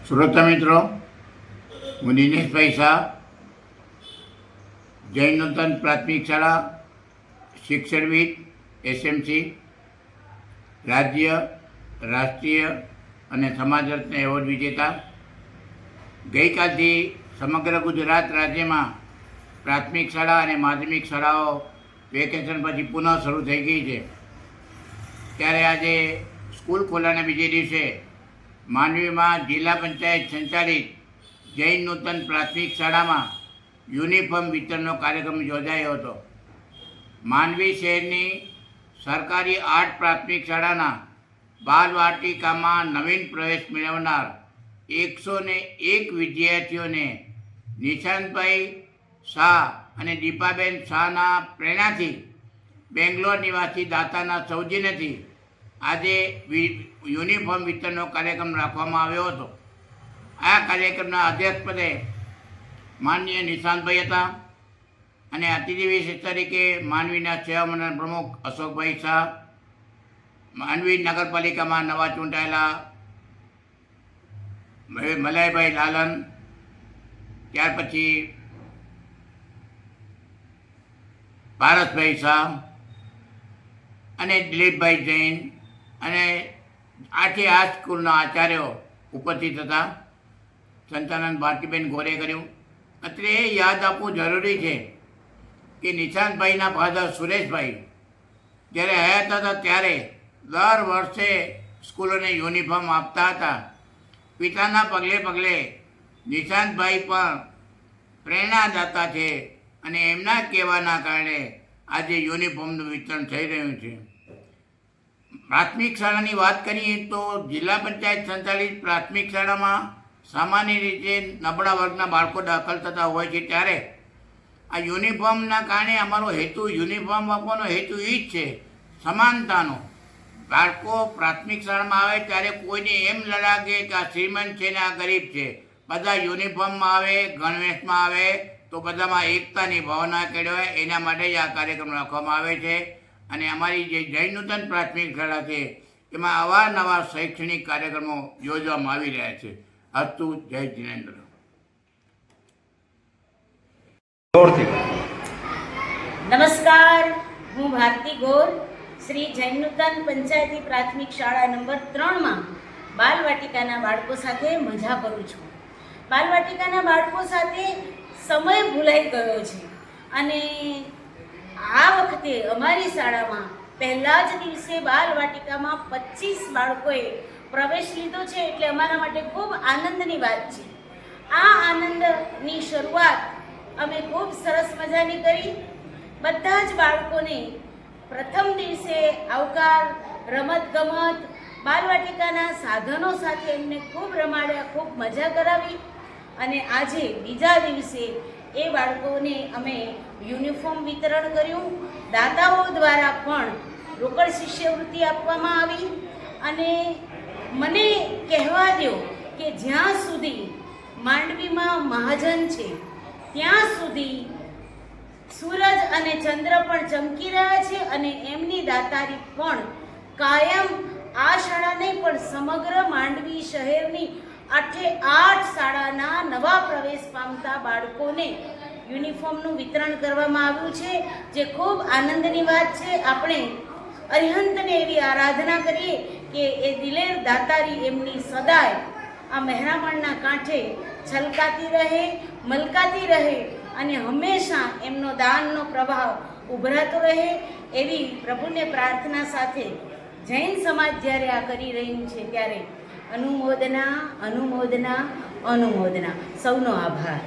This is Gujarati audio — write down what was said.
શ્રોતા મિત્રો, હું દિનેશભાઈ શાહ, જૈન નૂતન પ્રાથમિક શાળા શિક્ષણવિદ SMC રાજ્ય, રાષ્ટ્રીય અને સમાજ રત્ન એવોર્ડ વિજેતા. ગઈકાલથી સમગ્ર ગુજરાત રાજ્યમાં પ્રાથમિક શાળા અને માધ્યમિક શાળાઓ વેકેશન પછી પુનઃ શરૂ થઈ ગઈ છે. ત્યારે આજે સ્કૂલ ખોલાના બીજે દિવસે માંડવીમાં જિલ્લા પંચાયત સંચાલિત જૈન નૂતન પ્રાથમિક શાળામાં યુનિફોર્મ વિતરણનો કાર્યક્રમ યોજાયો હતો. માંડવી શહેરની સરકારી 8 પ્રાથમિક શાળાના બાલવાટિકામાં નવીન પ્રવેશ મેળવનાર 101 વિદ્યાર્થીઓને નિશાંતભાઈ શાહ અને દીપાબેન શાહના પ્રેરણાથી બેંગ્લોર નિવાસી દાતાના સૌજન્યથી આજે યુનિફોર્મ વિતરણનો કાર્યક્રમ રાખવામાં આવ્યો હતો. આ કાર્યક્રમના અધ્યક્ષપદે માનનીય નિશાંતભાઈ હતા અને અતિથિ વિશેષ તરીકે માંડવીના સેવા મંડળ પ્રમુખ અશોકભાઈ શાહ, માંડવી નગરપાલિકામાં નવા ચૂંટાયેલા મલાઈભાઈ લાલન, ત્યાર પછી પારસભાઈ શાહ અને દિલીપભાઈ જૈન અને આથી આ સ્કૂલના આચાર્યો ઉપસ્થિત હતા. સંચાલન ભારતીબેન ગોરે કર્યું. અત્રે એ યાદ આપવું જરૂરી છે કે નિશાંતભાઈના ફાધર સુરેશભાઈ જ્યારે હયાત હતા ત્યારે દર વર્ષે સ્કૂલોને યુનિફોર્મ આપતા હતા. પિતાના પગલે પગલે નિશાંતભાઈ પણ પ્રેરણાદાતા છે અને એમના કહેવાના કારણે આજે યુનિફોર્મનું વિતરણ થઈ રહ્યું છે. પ્રાથમિક શાળાની વાત કરીએ તો જિલ્લા પંચાયત સંચાલિત પ્રાથમિક શાળામાં સામાન્ય રીતે નબળા વર્ગના બાળકો દાખલ થતા હોય છે. ત્યારે આ યુનિફોર્મના કારણે અમારો હેતુ, યુનિફોર્મ આપવાનો હેતુ એ જ છે, સમાનતાનો. બાળકો પ્રાથમિક શાળામાં આવે ત્યારે કોઈને એમ ન લાગે કે આ શ્રીમંત છે ને આ ગરીબ છે. બધા યુનિફોર્મમાં આવે, ગણવેશમાં આવે તો બધામાં એકતાની ભાવના કેળવાય. એના માટે જ આ કાર્યક્રમ રાખવામાં આવે છે. અને અમારી જે જૈન નૂતન પ્રાથમિક શાળા છે એમાં અવારનવાર શૈક્ષણિક કાર્યક્રમો યોજવામાં આવી રહ્યા છે. અસ્તુ. જય જિનેન્દ્ર. નમસ્કાર, હું ભારતી ગોર, શ્રી જૈન નૂતન પંચાયતી પ્રાથમિક શાળા નંબર 3માં બાલવાટિકાના બાળકો સાથે મજા કરું છું. બાલવાટિકાના બાળકો સાથે સમય ભૂલાઈ ગયો છે અને આ વખતે અમારી શાળામાં પહેલા જ દિવસે બાલવાટિકામાં 25 બાળકોએ પ્રવેશ લીધો છે, એટલે અમારા માટે ખૂબ આનંદની વાત છે. આ આનંદની શરૂઆત અમે ખૂબ સરસ મજાની કરી. બધા જ બાળકોને પ્રથમ દિવસે આવકાર, રમતગમત, બાલવાટિકાના સાધનો સાથે એમને ખૂબ રમાડ્યા, ખૂબ મજા કરાવી. અને આજે બીજા દિવસે એ બાળકોને અમે યુનિફોર્મ વિતરણ કર્યું. દાતાઓ દ્વારા પણ રોકડ શિષ્યવૃત્તિ આપવામાં આવી. અને મને કહેવા દો કે જ્યાં સુધી માંડવીમાં મહાજન છે ત્યાં સુધી સૂરજ અને ચંદ્ર પણ ચમકી રહ્યા છે અને એમની દાતારી પણ કાયમ આ શાળા નહીં પણ સમગ્ર માંડવી શહેરની 8 શાળાના નવા પ્રવેશ પામતા બાળકોને યુનિફોર્મનું વિતરણ કરવામાં આવ્યું છે, જે ખૂબ આનંદની વાત છે. આપણે અરિહંતને એવી આરાધના કરીએ કે એ દિલેર દાતારી એમની સદાય આ મહેરામણના કાંઠે છલકાતી રહે, મલકાતી રહે અને હંમેશા એમનો દાનનો પ્રભાવ ઉભરાતો રહે, એવી પ્રભુને પ્રાર્થના સાથે જૈન સમાજ જ્યારે આ કરી રહ્યું છે ત્યારે અનુમોદના, અનુમોદના, અનુમોદના. સૌનો આભાર.